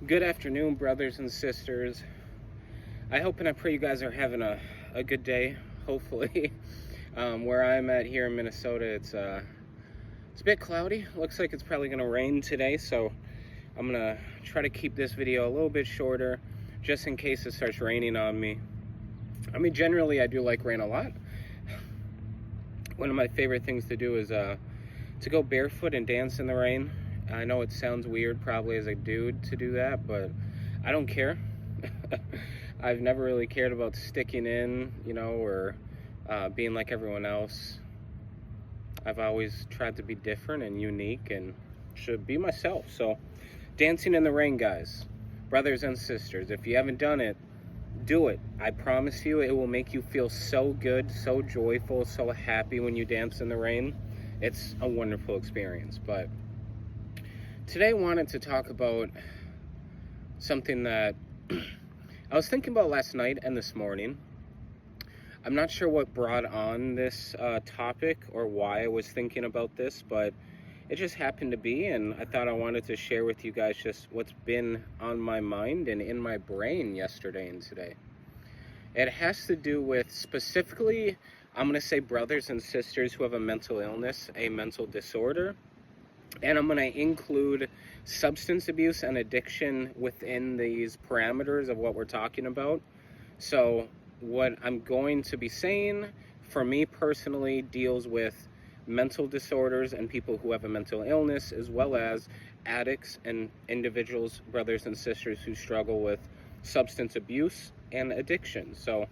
Good afternoon, brothers and sisters. I hope and I pray you guys are having a good day, hopefully. Where I'm at here in Minnesota, it's a bit cloudy. Looks like it's probably going to rain today, so I'm going to try to keep this video a little bit shorter, just in case it starts raining on me. I mean, generally, I do like rain a lot. One of my favorite things to do is to go barefoot and dance in the rain. I know it sounds weird probably as a dude to do that, but I don't care. I've never really cared about sticking in, or being like everyone else. I've always tried to be different and unique and should be myself. So, dancing in the rain, guys, brothers and sisters, if you haven't done it, do it. I promise you, it will make you feel so good, so joyful, so happy when you dance in the rain. It's a wonderful experience. But today I wanted to talk about something that I was thinking about last night and this morning. I'm not sure what brought on this topic or why I was thinking about this, but it just happened to be, and I thought I wanted to share with you guys just what's been on my mind and in my brain yesterday and today. It has to do with specifically, I'm going to say brothers and sisters who have a mental illness, a mental disorder. And I'm going to include substance abuse and addiction within these parameters of what we're talking about. So what I'm going to be saying, for me personally, deals with mental disorders and people who have a mental illness, as well as addicts and individuals, brothers and sisters who struggle with substance abuse and addiction. So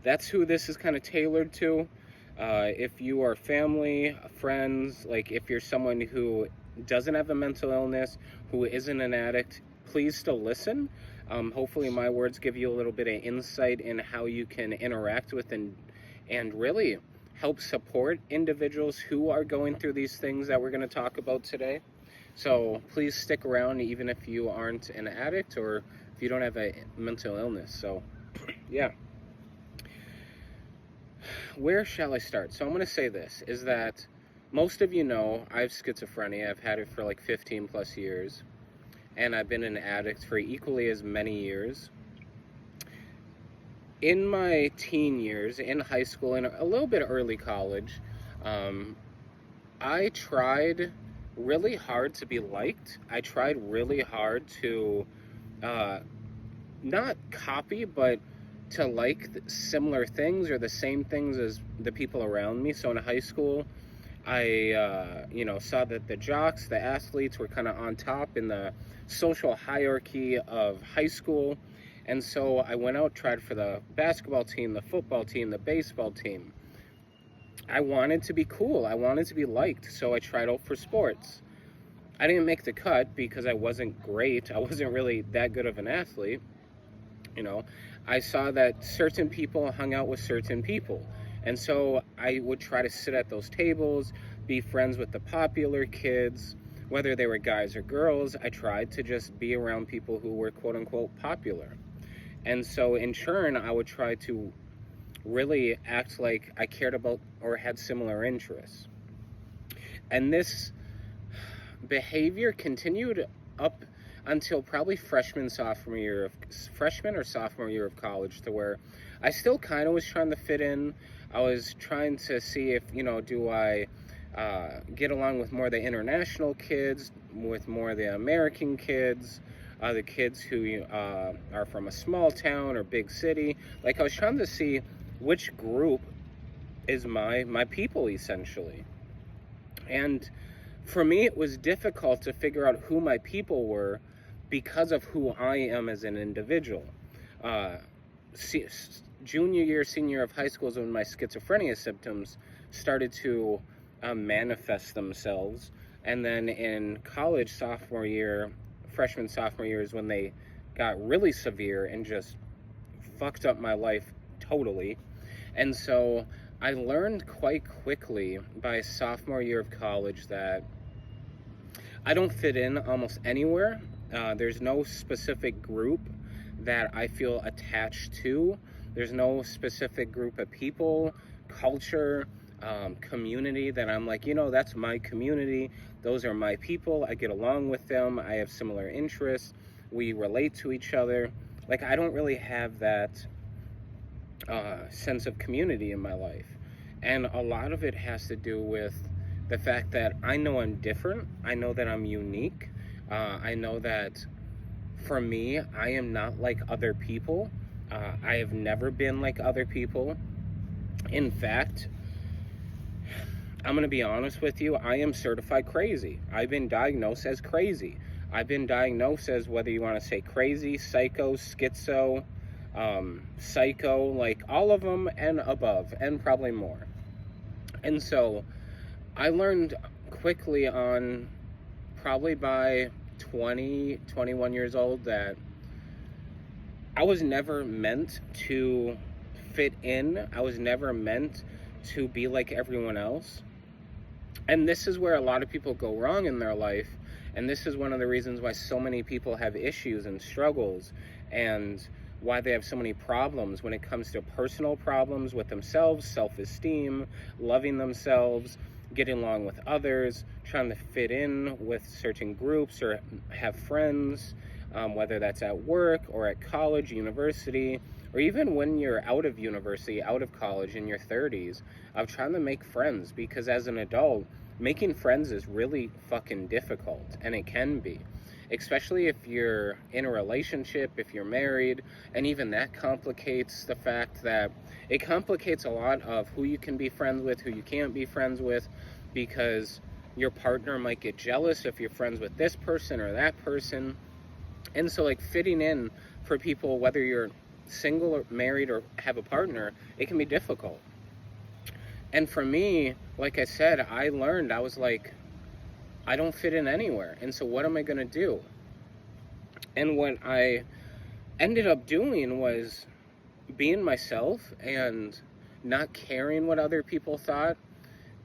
that's who this is kind of tailored to. If you are family, friends, like if you're someone who doesn't have a mental illness, who isn't an addict, please still listen. Hopefully my words give you a little bit of insight in how you can interact with and really help support individuals who are going through these things that we're going to talk about today. So please stick around even if you aren't an addict or if you don't have a mental illness. So yeah. Where shall I start? So I'm going to say this, is that most of you know I have schizophrenia. I've had it for like 15 plus years, and I've been an addict for equally as many years. In my teen years, in high school, and a little bit early college, I tried really hard to be liked. I tried really hard to not copy, but to like similar things or the same things as the people around me. So in high school, I saw that the jocks, the athletes were kind of on top in the social hierarchy of high school. And so I went out, tried for the basketball team, the football team, the baseball team. I wanted to be cool. I wanted to be liked. So I tried out for sports. I didn't make the cut because I wasn't great. I wasn't really that good of an athlete. I saw that certain people hung out with certain people. And so I would try to sit at those tables, be friends with the popular kids, whether they were guys or girls. I tried to just be around people who were quote unquote popular. And so in turn, I would try to really act like I cared about or had similar interests. And this behavior continued up until probably freshman or sophomore year of college, to where I still kind of was trying to fit in. I was trying to see if, do I get along with more of the international kids, with more of the American kids, the kids who are from a small town or big city. Like, I was trying to see which group is my people, essentially. And for me, it was difficult to figure out who my people were because of who I am as an individual. Junior year, senior year of high school is when my schizophrenia symptoms started to manifest themselves. And then in college, sophomore year is when they got really severe and just fucked up my life totally. And so I learned quite quickly by sophomore year of college that I don't fit in almost anywhere. There's no specific group that I feel attached to. There's no specific group of people, culture, community that I'm like, that's my community. Those are my people. I get along with them. I have similar interests. We relate to each other. Like, I don't really have that sense of community in my life. And a lot of it has to do with the fact that I know I'm different. I know that I'm unique. I know that for me, I am not like other people. I have never been like other people. In fact, I'm going to be honest with you, I am certified crazy. I've been diagnosed as crazy. I've been diagnosed as, whether you want to say crazy, psycho, schizo, psycho, like all of them and above, and probably more. And so I learned quickly on, probably by 20, 21 years old, that I was never meant to fit in. I was never meant to be like everyone else. And this is where a lot of people go wrong in their life. And this is one of the reasons why so many people have issues and struggles, and why they have so many problems when it comes to personal problems with themselves, self-esteem, loving themselves, getting along with others, trying to fit in with certain groups or have friends, whether that's at work or at college, university, or even when you're out of university, out of college in your 30s, of trying to make friends. Because as an adult, making friends is really fucking difficult, and it can be. Especially if you're in a relationship, if you're married, and even that complicates the fact that it complicates a lot of who you can be friends with, who you can't be friends with, because your partner might get jealous if you're friends with this person or that person. And so, like, fitting in for people, whether you're single or married or have a partner, it can be difficult. And for me, like I said, I learned, I was like, I don't fit in anywhere. And so what am I going to do? And what I ended up doing was being myself and not caring what other people thought.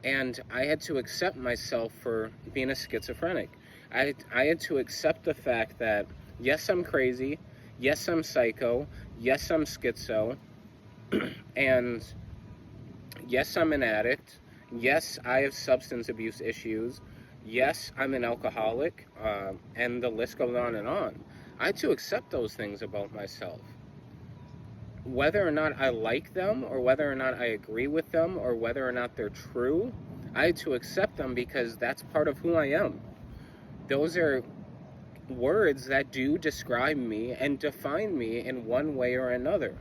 And I had to accept myself for being a schizophrenic. I had to accept the fact that, yes, I'm crazy. Yes, I'm psycho. Yes, I'm schizo. And yes, I'm an addict. Yes, I have substance abuse issues. Yes, I'm an alcoholic. And the list goes on and on. I had to accept those things about myself. Whether or not I like them, or whether or not I agree with them, or whether or not they're true, I had to accept them because that's part of who I am. Those are words that do describe me and define me in one way or another.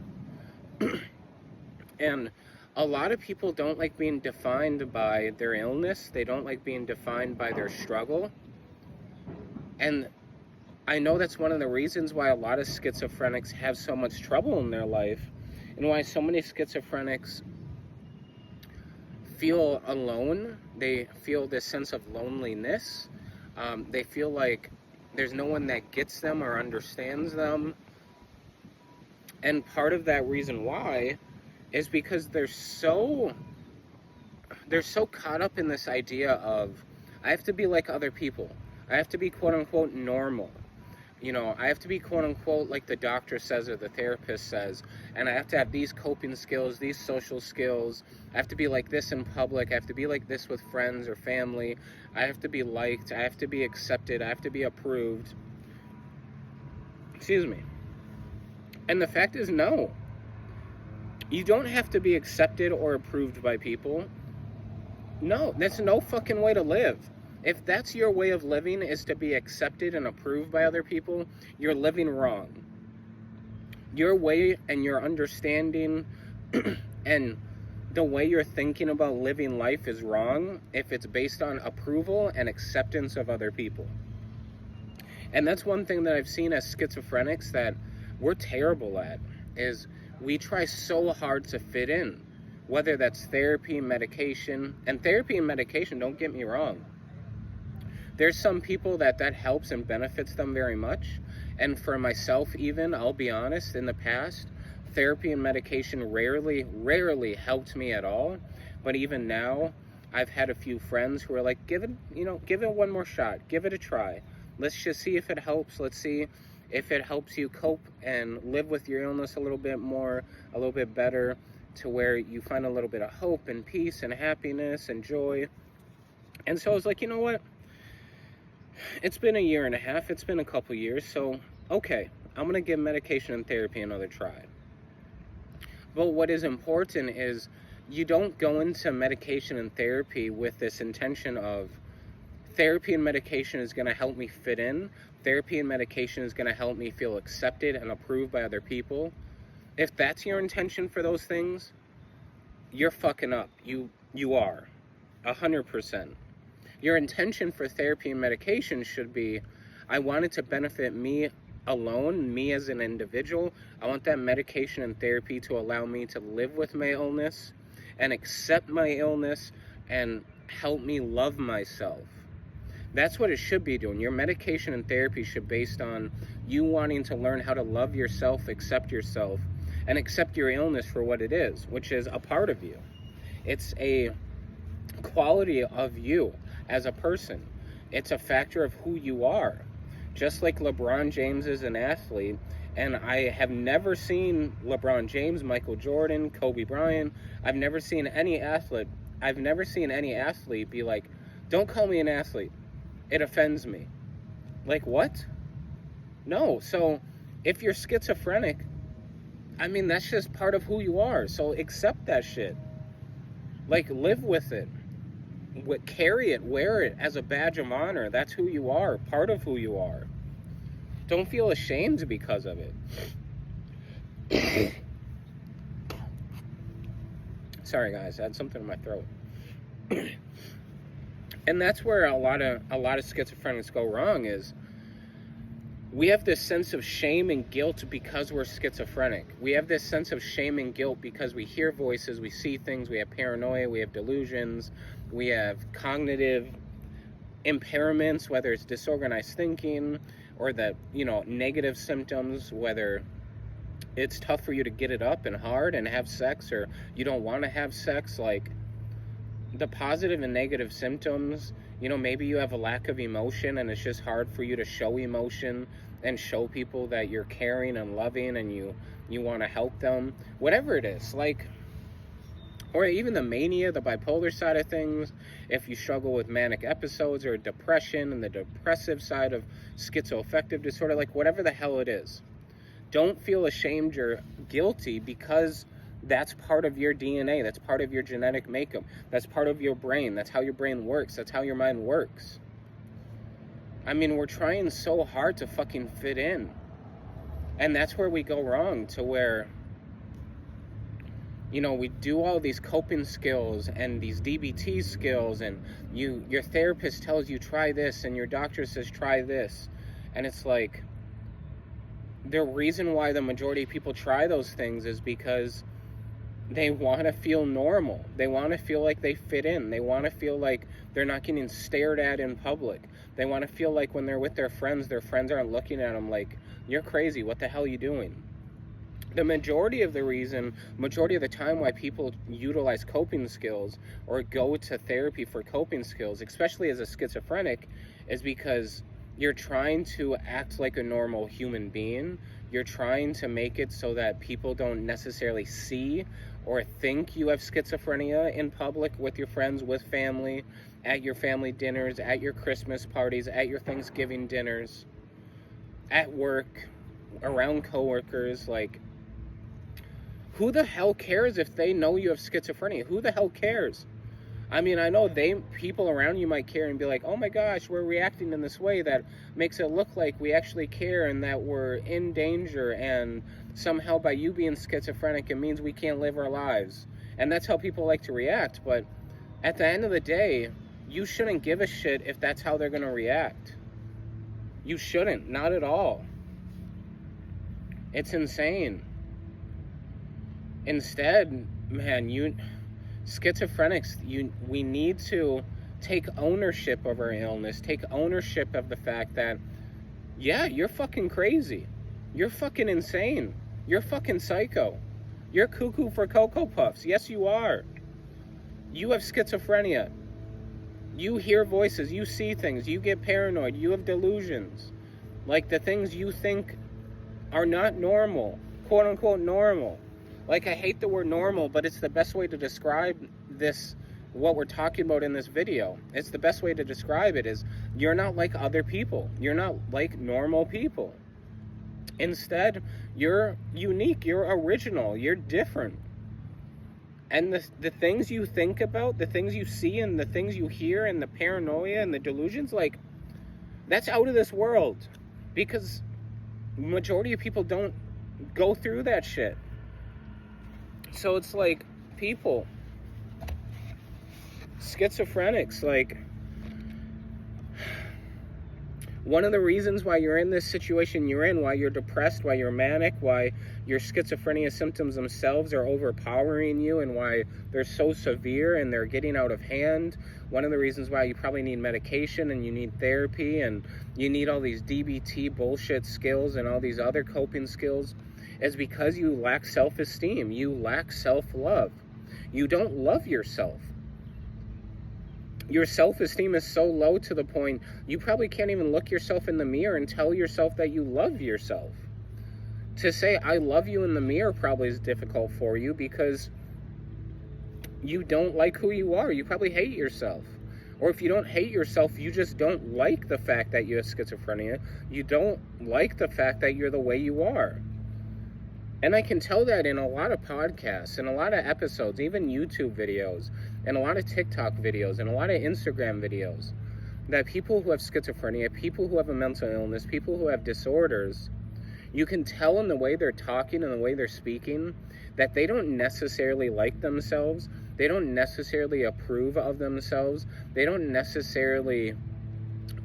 And a lot of people don't like being defined by their illness. They don't like being defined by their struggle. And I know that's one of the reasons why a lot of schizophrenics have so much trouble in their life, and why so many schizophrenics feel alone. They feel this sense of loneliness. They feel like there's no one that gets them or understands them. And part of that reason why is because they're so caught up in this idea of, I have to be like other people. I have to be quote unquote normal. You know, I have to be quote unquote like the doctor says or the therapist says, and I have to have these coping skills, these social skills. I have to be like this in public. I have to be like this with friends or family. I have to be liked. I have to be accepted. I have to be approved. Excuse me. And the fact is, no. You don't have to be accepted or approved by people. No, that's no fucking way to live. If that's your way of living, is to be accepted and approved by other people, you're living wrong. Your way and your understanding and the way you're thinking about living life is wrong if it's based on approval and acceptance of other people. And that's one thing that I've seen as schizophrenics that we're terrible at, is we try so hard to fit in, whether that's therapy, medication. And therapy and medication, don't get me wrong, there's some people that helps and benefits them very much. And for myself even, I'll be honest, in the past, therapy and medication rarely helped me at all. But even now, I've had a few friends who are like, give it one more shot, give it a try. Let's just see if it helps. Let's see if it helps you cope and live with your illness a little bit more, a little bit better, to where you find a little bit of hope and peace and happiness and joy. And so I was like, you know what? It's been a year and a half. It's been a couple years. So, okay, I'm going to give medication and therapy another try. But what is important is you don't go into medication and therapy with this intention of therapy and medication is going to help me fit in. Therapy and medication is going to help me feel accepted and approved by other people. If that's your intention for those things, you're fucking up. You are 100%. Your intention for therapy and medication should be, I want it to benefit me alone, me as an individual. I want that medication and therapy to allow me to live with my illness and accept my illness and help me love myself. That's what it should be doing. Your medication and therapy should be based on you wanting to learn how to love yourself, and accept your illness for what it is, which is a part of you. It's a quality of you as a person. It's a factor of who you are. Just like LeBron James is an athlete, and I have never seen LeBron James, Michael Jordan, Kobe Bryant, I've never seen any athlete be like, don't call me an athlete. It offends me. Like, what? No. So if you're schizophrenic, I mean, that's just part of who you are. So accept that shit. Like, live with it. Carry it, wear it as a badge of honor. That's who you are, part of who you are. Don't feel ashamed because of it. Sorry guys, I had something in my throat. And that's where a lot of schizophrenics go wrong, is we have this sense of shame and guilt because we're schizophrenic. We have this sense of shame and guilt because we hear voices, we see things, we have paranoia, we have delusions, we have cognitive impairments, whether it's disorganized thinking or the, negative symptoms, whether it's tough for you to get it up and hard and have sex, or you don't want to have sex. Like, the positive and negative symptoms, maybe you have a lack of emotion and it's just hard for you to show emotion and show people that you're caring and loving and you want to help them, whatever it is. Like, or even the mania, the bipolar side of things, if you struggle with manic episodes or depression and the depressive side of schizoaffective disorder, like whatever the hell it is, don't feel ashamed or guilty, because that's part of your DNA. That's part of your genetic makeup. That's part of your brain. That's how your brain works. That's how your mind works. I mean, we're trying so hard to fucking fit in. And that's where we go wrong, to where, we do all these coping skills and these DBT skills, and your therapist tells you try this and your doctor says try this. And it's like, the reason why the majority of people try those things is because they want to feel normal. They want to feel like they fit in. They want to feel like they're not getting stared at in public. They want to feel like when they're with their friends aren't looking at them like, you're crazy, what the hell are you doing? The majority of the time why people utilize coping skills or go to therapy for coping skills, especially as a schizophrenic, is because you're trying to act like a normal human being. You're trying to make it so that people don't necessarily see or think you have schizophrenia in public with your friends, with family, at your family dinners, at your Christmas parties, at your Thanksgiving dinners, at work, around coworkers. Like, who the hell cares if they know you have schizophrenia? Who the hell cares? I mean, I know people around you might care and be like, oh my gosh, we're reacting in this way that makes it look like we actually care and that we're in danger, and somehow by you being schizophrenic, it means we can't live our lives. And that's how people like to react. But at the end of the day, you shouldn't give a shit if that's how they're going to react. You shouldn't, not at all. It's insane. Instead, man, schizophrenics, we need to take ownership of our illness, take ownership of the fact that, yeah, you're fucking crazy. You're fucking insane. You're fucking psycho. You're cuckoo for Cocoa Puffs. Yes, you are. You have schizophrenia. You hear voices. You see things. You get paranoid. You have delusions. Like, the things you think are not normal, quote unquote normal. Like, I hate the word normal, but it's the best way to describe this what we're talking about in this video. It's the best way to describe it is you're not like other people. You're not like normal people. Instead, you're unique, you're original, you're different. And the things you think about, the things you see and the things you hear and the paranoia and the delusions, like, that's out of this world. Because majority of people don't go through that shit. So it's like, people, schizophrenics, like, one of the reasons why you're in this situation you're in, why you're depressed, why you're manic, why your schizophrenia symptoms themselves are overpowering you, and why they're so severe and they're getting out of hand, one of the reasons why you probably need medication and you need therapy and you need all these DBT bullshit skills and all these other coping skills, is because you lack self-esteem, you lack self-love. You don't love yourself. Your self-esteem is so low to the point you probably can't even look yourself in the mirror and tell yourself that you love yourself. To say I love you in the mirror probably is difficult for you because you don't like who you are. You probably hate yourself. Or if you don't hate yourself, you just don't like the fact that you have schizophrenia. You don't like the fact that you're the way you are. And I can tell that in a lot of podcasts and a lot of episodes, even YouTube videos, and a lot of TikTok videos, and a lot of Instagram videos, that people who have schizophrenia, people who have a mental illness, people who have disorders, you can tell in the way they're talking and the way they're speaking that they don't necessarily like themselves. They don't necessarily approve of themselves. They don't necessarily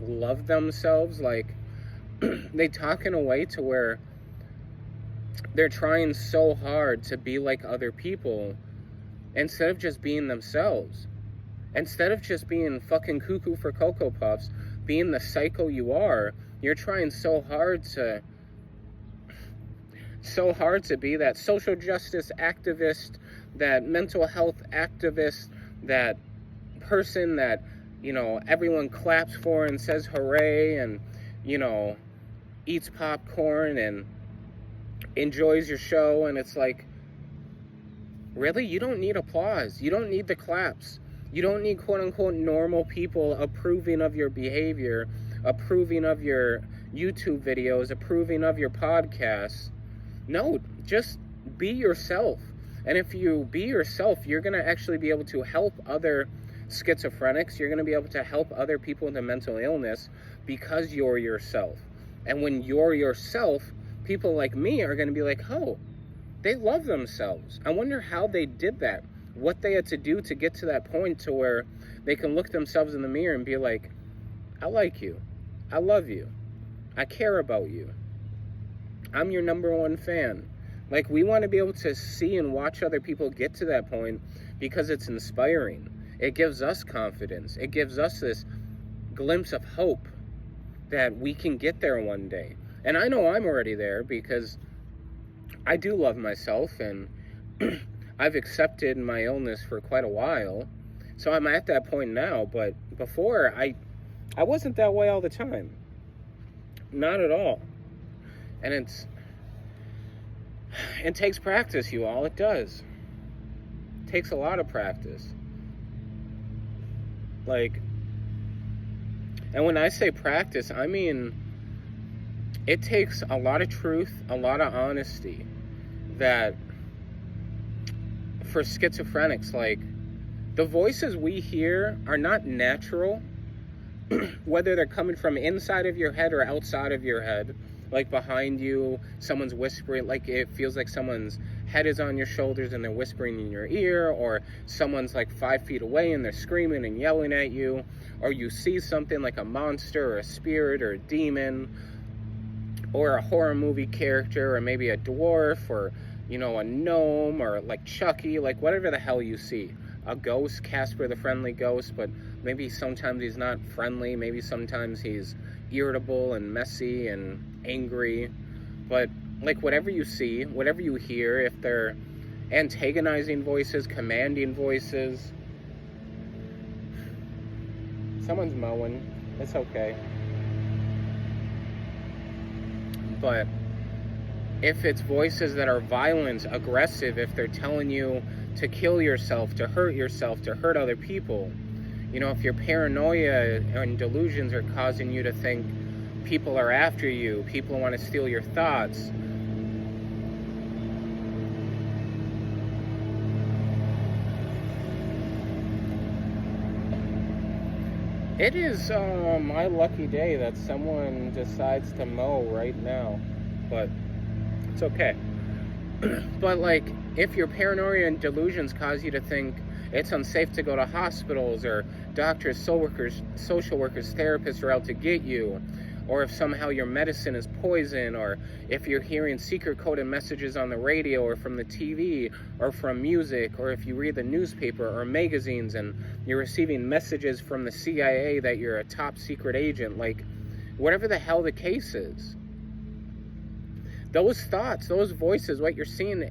love themselves. Like, they talk in a way to where they're trying so hard to be like other people instead of just being themselves. Instead of just being fucking cuckoo for Cocoa Puffs, being the psycho you are, you're trying so hard to be that social justice activist, that mental health activist, that person that, you know, everyone claps for and says hooray and, you know, eats popcorn and enjoys your show. And it's like, really? You don't need applause. You don't need the claps. You don't need quote-unquote normal people approving of your behavior, approving of your YouTube videos, approving of your podcasts. No, just be yourself. And if you be yourself, you're going to actually be able to help other schizophrenics. You're going to be able to help other people with a mental illness because you're yourself. And when you're yourself, people like me are going to be like, oh, they love themselves. I wonder how they did that. What they had to do to get to that point to where they can look themselves in the mirror and be like, I like you. I love you. I care about you. I'm your number one fan. Like, we want to be able to see and watch other people get to that point because it's inspiring. It gives us confidence. It gives us this glimpse of hope that we can get there one day. And I know I'm already there because I do love myself, and I've accepted my illness for quite a while. So I'm at that point now, but before, I wasn't that way all the time. Not at all. And it takes practice, you all. It does. It takes a lot of practice. Like, and when I say practice, I mean, it takes a lot of truth, a lot of honesty, that for schizophrenics, like, the voices we hear are not natural, whether they're coming from inside of your head or outside of your head. Like, behind you, someone's whispering, like, it feels like someone's head is on your shoulders and they're whispering in your ear, or someone's like 5 feet away and they're screaming and yelling at you, or you see something like a monster or a spirit or a demon, or a horror movie character, or maybe a dwarf, or, you know, a gnome, or like Chucky, like whatever the hell you see. A ghost, Casper the Friendly Ghost, but maybe sometimes he's not friendly, maybe sometimes he's irritable and messy and angry. But like, whatever you see, whatever you hear, if they're antagonizing voices, commanding voices, someone's mowing, it's okay. But if it's voices that are violent, aggressive, if they're telling you to kill yourself, to hurt other people. You know, if your paranoia and delusions are causing you to think people are after you, people want to steal your thoughts, it is my lucky day that someone decides to mow right now, but it's okay. But like, if your paranoia and delusions cause you to think it's unsafe to go to hospitals, or doctors, social workers, therapists are out to get you, or if somehow your medicine is poison, or if you're hearing secret coded messages on the radio or from the TV or from music, or if you read the newspaper or magazines and you're receiving messages from the CIA that you're a top secret agent, like whatever the hell the case is, those thoughts, those voices, what you're seeing,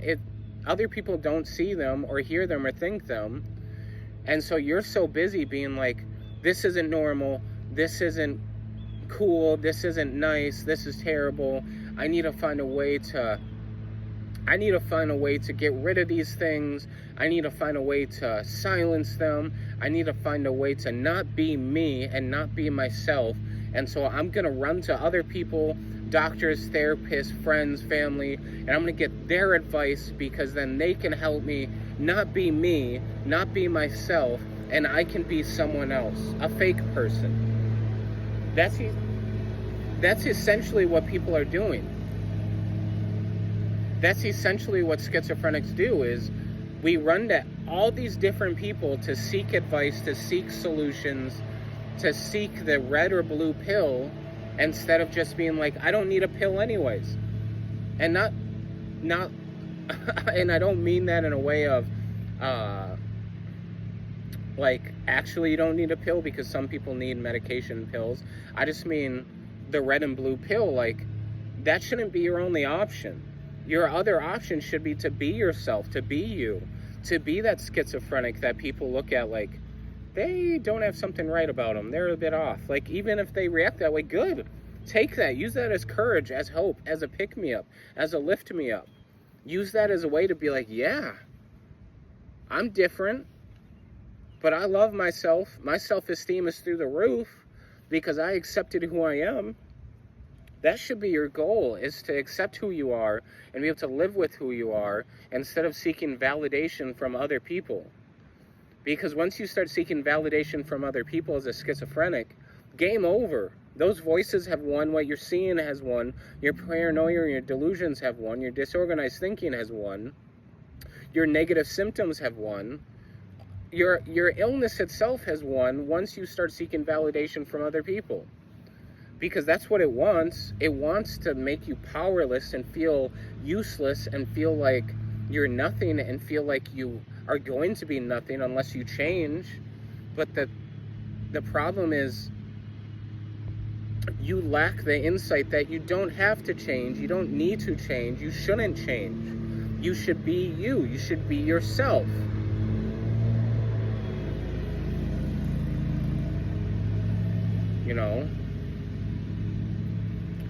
other people don't see them or hear them or think them. And so you're so busy being like, this isn't normal, this isn't cool, this isn't nice, this is terrible, I need to find a way to get rid of these things, I need to find a way to silence them, I need to find a way to not be me and not be myself. And so I'm gonna run to other people, doctors, therapists, friends, family, and I'm gonna get their advice, because then they can help me not be me, not be myself, and I can be someone else, a fake person. That's essentially what people are doing. That's essentially what schizophrenics do, is we run to all these different people to seek advice, to seek solutions, to seek the red or blue pill, instead of just being like, I don't need a pill anyways. And not and I don't mean that in a way of like, actually you don't need a pill, because some people need medication pills. I just mean the red and blue pill, like, that shouldn't be your only option. Your other option should be to be yourself, to be you, to be that schizophrenic that people look at like, they don't have something right about them, they're a bit off. Like, even if they react that way, good. Take that, use that as courage, as hope, as a pick-me-up, as a lift-me-up. Use that as a way to be like, yeah, I'm different, but I love myself. My self-esteem is through the roof because I accepted who I am. That should be your goal, is to accept who you are and be able to live with who you are, instead of seeking validation from other people. Because once you start seeking validation from other people as a schizophrenic, game over. Those voices have won, what you're seeing has won, your paranoia and your delusions have won, your disorganized thinking has won, your negative symptoms have won, your illness itself has won once you start seeking validation from other people. Because that's what it wants. It wants to make you powerless and feel useless and feel like you're nothing and feel like you are going to be nothing unless you change. But the problem is, you lack the insight that you don't have to change, you don't need to change, you shouldn't change. You should be you, you should be yourself. You know?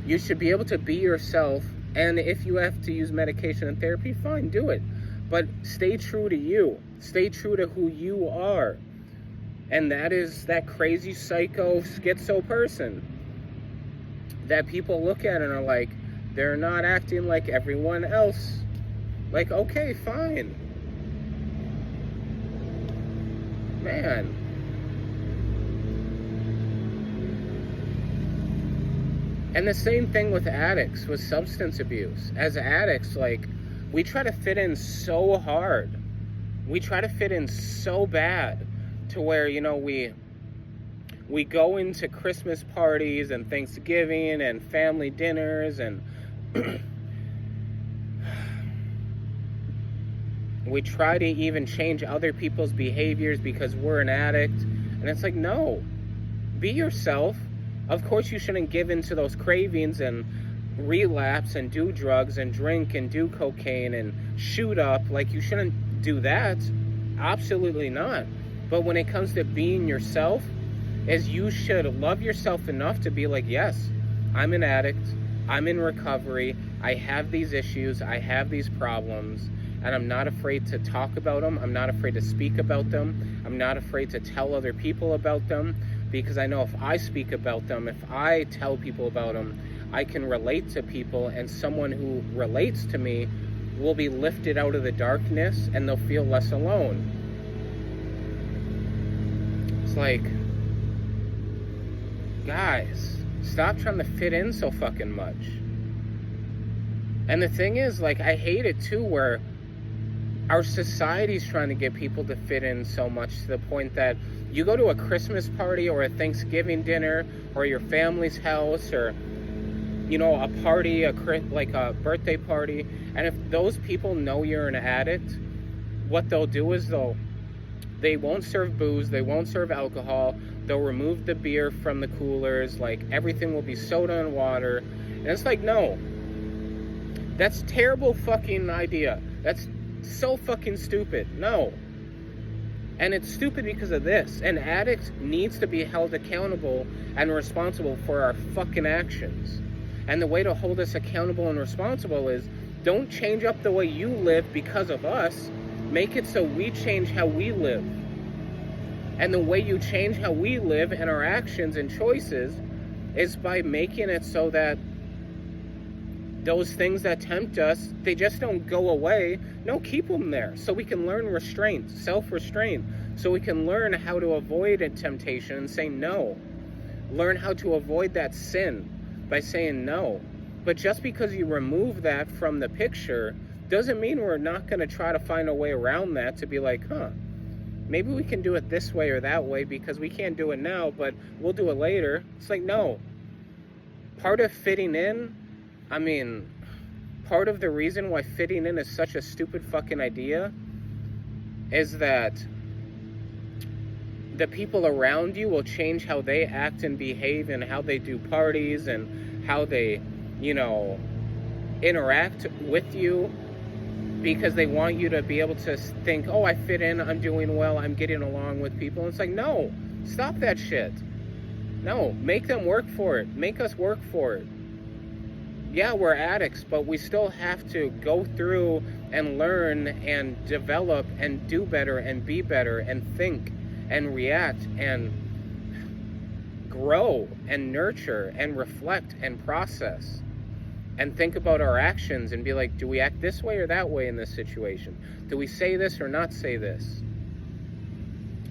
You should be able to be yourself, and if you have to use medication and therapy, fine, do it. But stay true to you. Stay true to who you are. And that is that crazy psycho schizo person that people look at and are like, they're not acting like everyone else. Like, okay, fine. Man. And the same thing with addicts, with substance abuse. As addicts, like, we try to fit in so hard. We try to fit in so bad to where, you know, we go into Christmas parties and Thanksgiving and family dinners and we try to even change other people's behaviors because we're an addict. And it's like, no, be yourself. Of course you shouldn't give in to those cravings and relapse and do drugs and drink and do cocaine and shoot up. Like, you shouldn't do that. Absolutely not. But when it comes to being yourself, is you should love yourself enough to be like, yes, I'm an addict, I'm in recovery, I have these issues, I have these problems, and I'm not afraid to talk about them. I'm not afraid to speak about them. I'm not afraid to tell other people about them, because I know if I speak about them, if I tell people about them, I can relate to people, and someone who relates to me will be lifted out of the darkness, and they'll feel less alone. It's like, guys, stop trying to fit in so fucking much. And the thing is, like, I hate it too, where our society's trying to get people to fit in so much, to the point that you go to a Christmas party or a Thanksgiving dinner or your family's house, or, you know, a party, like a birthday party, and if those people know you're an addict, what they'll do is they won't serve booze, they won't serve alcohol, they'll remove the beer from the coolers, like everything will be soda and water. And it's like, no, that's a terrible fucking idea. That's so fucking stupid. No. And it's stupid because of this. An addict needs to be held accountable and responsible for our fucking actions. And the way to hold us accountable and responsible is, don't change up the way you live because of us. Make it so we change how we live. And the way you change how we live and our actions and choices is by making it so that those things that tempt us, they just don't go away. No, keep them there so we can learn restraint, self-restraint, so we can learn how to avoid a temptation and say no. Learn how to avoid that sin by saying no. But just because you remove that from the picture doesn't mean we're not going to try to find a way around that, to be like, maybe we can do it this way or that way, because we can't do it now, but we'll do it later. It's like, no. Part of fitting in, part of the reason why fitting in is such a stupid fucking idea is that the people around you will change how they act and behave, and how they do parties, and how they, you know, interact with you, because they want you to be able to think, oh, I fit in, I'm doing well, I'm getting along with people. And it's like, no, stop that shit. No, make them work for it. Make us work for it. Yeah, we're addicts, but we still have to go through and learn and develop and do better and be better and think and react and grow and nurture and reflect and process and think about our actions and be like, do we act this way or that way in this situation? Do we say this or not say this?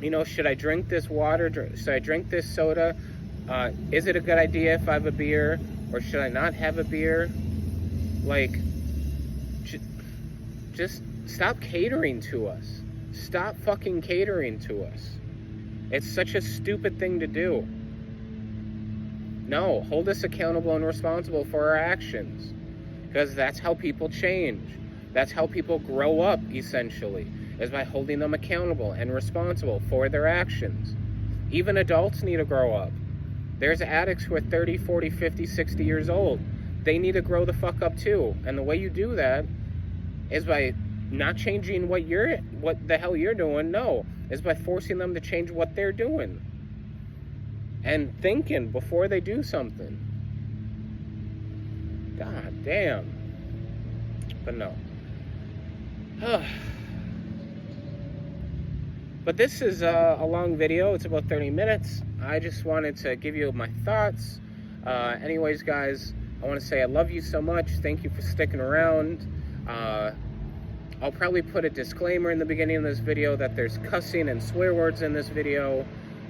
You know, should I drink this water? Should I drink this soda? Is it a good idea if I have a beer? Or should I not have a beer? Like, just stop catering to us. Stop fucking catering to us. It's such a stupid thing to do. No, hold us accountable and responsible for our actions. Because that's how people change. That's how people grow up, essentially, is by holding them accountable and responsible for their actions. Even adults need to grow up. There's addicts who are 30, 40, 50, 60 years old. They need to grow the fuck up too. And the way you do that is by not changing what the hell you're doing. No, is by forcing them to change what they're doing. And thinking before they do something. God damn. But no. But this is a long video. It's about 30 minutes. I just wanted to give you my thoughts. Anyways, guys, I want to say I love you so much. Thank you for sticking around. I'll probably put a disclaimer in the beginning of this video that there's cussing and swear words in this video,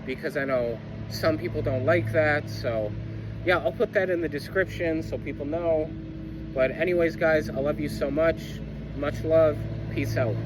because I know some people don't like that. So yeah, I'll put that in the description so people know. But anyways, guys, I love you so much. Much love. Peace out.